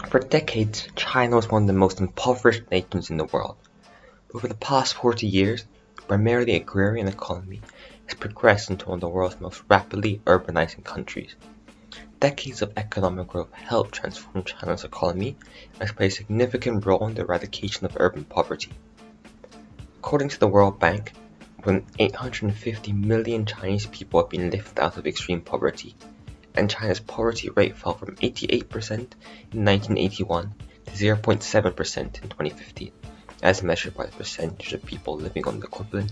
For decades, China was one of the most impoverished nations in the world. Over the past 40 years, the primarily agrarian economy has progressed into one of the world's most rapidly urbanizing countries. Decades of economic growth helped transform China's economy and has played a significant role in the eradication of urban poverty. According to the World Bank, more than 850 million Chinese people have been lifted out of extreme poverty, and China's poverty rate fell from 88% in 1981 to 0.7% in 2015, as measured by the percentage of people living on the equivalent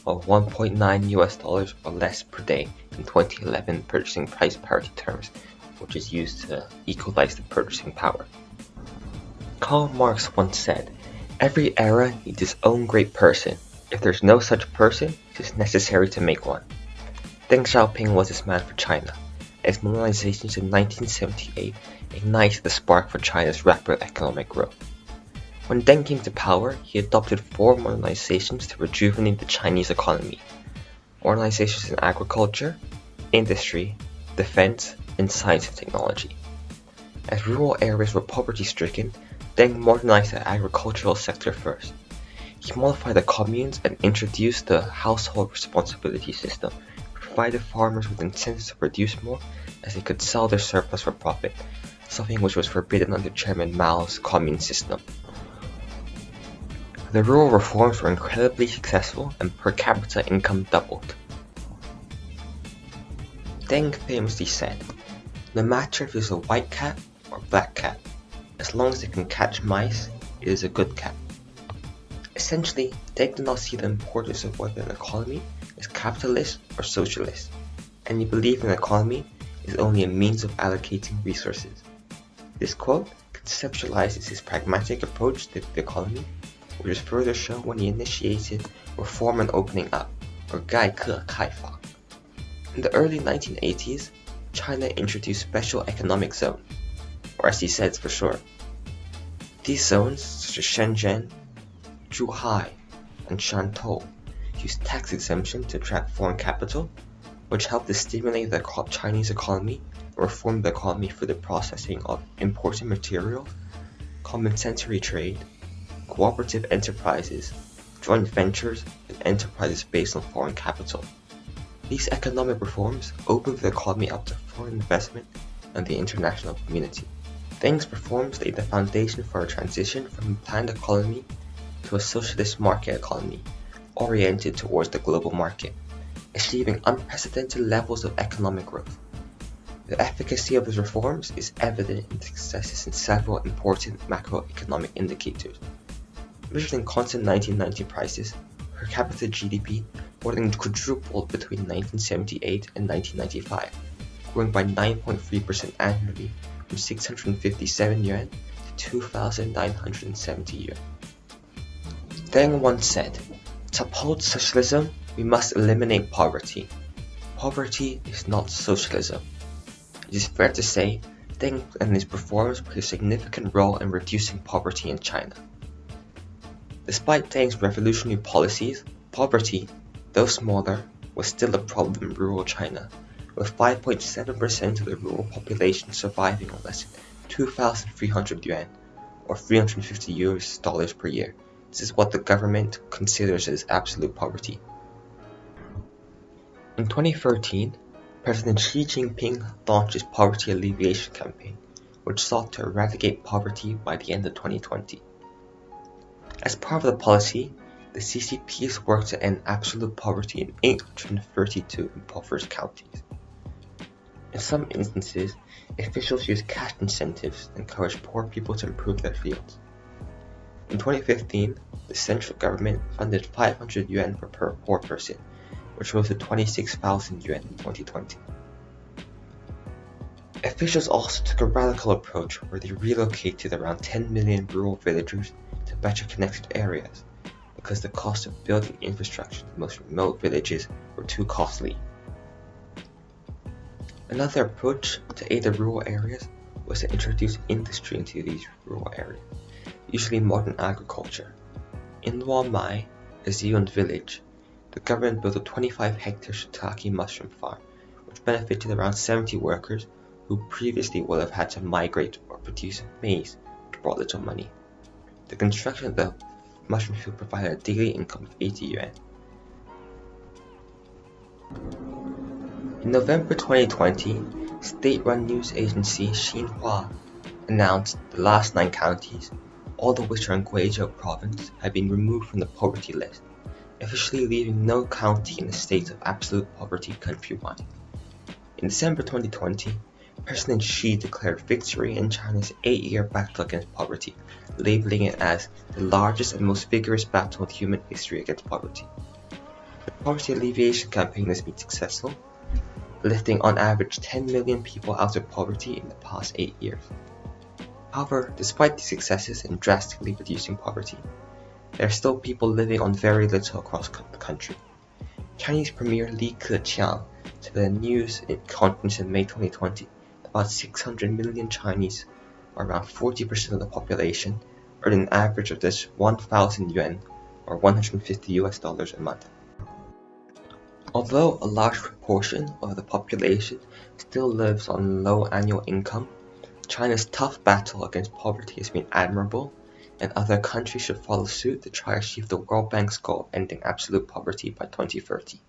of $1.9 or less per day in 2011 purchasing price parity terms, which is used to equalize the purchasing power. Karl Marx once said, "Every era needs its own great person. If there's no such person, it is necessary to make one." Deng Xiaoping was this man for China, as modernisations in 1978 ignited the spark for China's rapid economic growth. When Deng came to power, he adopted 4 modernisations to rejuvenate the Chinese economy. Modernisations in agriculture, industry, defense, and science and technology. As rural areas were poverty-stricken, Deng modernized the agricultural sector first. He modified the communes and introduced the household responsibility system, which provided farmers with incentives to produce more as they could sell their surplus for profit, something which was forbidden under Chairman Mao's commune system. The rural reforms were incredibly successful and per capita income doubled. Deng famously said, "No matter if it's a white cat or black cat, as long as it can catch mice, it is a good cat." Essentially, Deng did not see the importance of whether an economy is capitalist or socialist, and he believed an economy is only a means of allocating resources. This quote conceptualizes his pragmatic approach to the economy, which is further shown when he initiated reform and opening up, or 改革开放. In the early 1980s, China introduced special economic zones, or as he says for short. These zones, such as Shenzhen, Zhuhai, and Shantou, used tax exemption to attract foreign capital, which helped to stimulate the Chinese economy and reform the economy through the processing of imported material, complementary trade, cooperative enterprises, joint ventures, and enterprises based on foreign capital. These economic reforms opened the economy up to foreign investment and the international community. Deng's reforms laid the foundation for a transition from a planned economy to a socialist market economy oriented towards the global market, achieving unprecedented levels of economic growth. The efficacy of his reforms is evident in successes in several important macroeconomic indicators. Measured in constant 1990 prices, per capita GDP more than quadrupled between 1978 and 1995, growing by 9.3% annually from 657 yuan to 2,970 yuan. Deng once said, "To uphold socialism, we must eliminate poverty. Poverty is not socialism." It is fair to say, Deng and his reforms played a significant role in reducing poverty in China. Despite Deng's revolutionary policies, poverty, though smaller, was still a problem in rural China, with 5.7% of the rural population surviving on less than 2,300 yuan, or $350 per year. This is what the government considers as absolute poverty. In 2013, President Xi Jinping launched his Poverty Alleviation campaign, which sought to eradicate poverty by the end of 2020. As part of the policy, the CCP has worked to end absolute poverty in 832 impoverished counties. In some instances, officials use cash incentives to encourage poor people to improve their fields. In 2015, the central government funded 500 yuan per poor person, which rose to 26,000 yuan in 2020. Officials also took a radical approach where they relocated around 10 million rural villagers to better connected areas, because the cost of building infrastructure in the most remote villages were too costly. Another approach to aid the rural areas was to introduce industry into these rural areas, usually modern agriculture. In Luomai, a Zealand village, the government built a 25-hectare shiitake mushroom farm, which benefited around 70 workers who previously would have had to migrate or produce maize, which brought little money. The construction of the mushroom field provided a daily income of 80 yuan. In November 2020, state-run news agency Xinhua announced the last 9 counties, all of which are in Guizhou province, had been removed from the poverty list, officially leaving no county in a state of absolute poverty countrywide. In December 2020, President Xi declared victory in China's 8-year battle against poverty, labeling it as the largest and most vigorous battle in human history against poverty. The poverty alleviation campaign has been successful, lifting on average 10 million people out of poverty in the past 8 years. However, despite these successes in drastically reducing poverty, there are still people living on very little across the country. Chinese Premier Li Keqiang said at a news conference in May 2020 that about 600 million Chinese, or around 40% of the population, earn an average of just 1,000 yuan, or $150 a month. Although a large proportion of the population still lives on low annual income, China's tough battle against poverty has been admirable, and other countries should follow suit to try to achieve the World Bank's goal of ending absolute poverty by 2030.